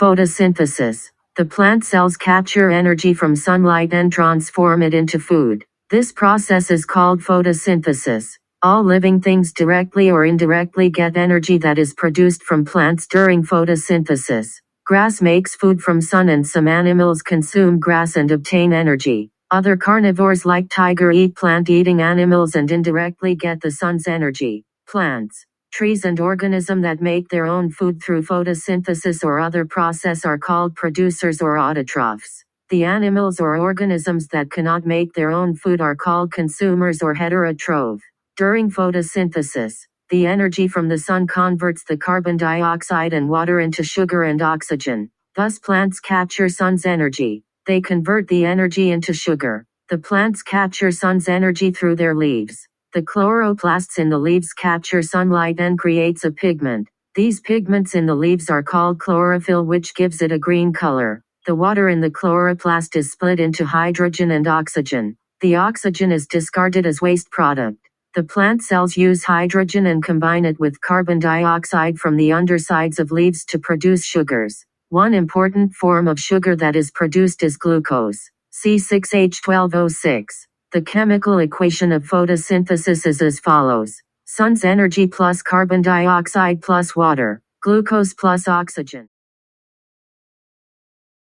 Photosynthesis. The plant cells capture energy from sunlight and transform it into food. This process is called photosynthesis. All living things directly or indirectly get energy that is produced from plants during photosynthesis. Grass makes food from sun and some animals consume grass and obtain energy. Other carnivores like tiger eat plant-eating animals and indirectly get the sun's energy. Plants, trees and organisms that make their own food through photosynthesis or other process are called producers or autotrophs. The animals or organisms that cannot make their own food are called consumers or heterotroph. During photosynthesis, the energy from the sun converts the carbon dioxide and water into sugar and oxygen. Thus plants capture sun's energy. They convert the energy into sugar. The plants capture sun's energy through their leaves. The chloroplasts in the leaves capture sunlight and creates a pigment. These pigments in the leaves are called chlorophyll, which gives it a green color. The water in the chloroplast is split into hydrogen and oxygen. The oxygen is discarded as waste product. The plant cells use hydrogen and combine it with carbon dioxide from the undersides of leaves to produce sugars. One important form of sugar that is produced is glucose, C6H12O6. The chemical equation of photosynthesis is as follows: sun's energy plus carbon dioxide plus water, glucose plus oxygen.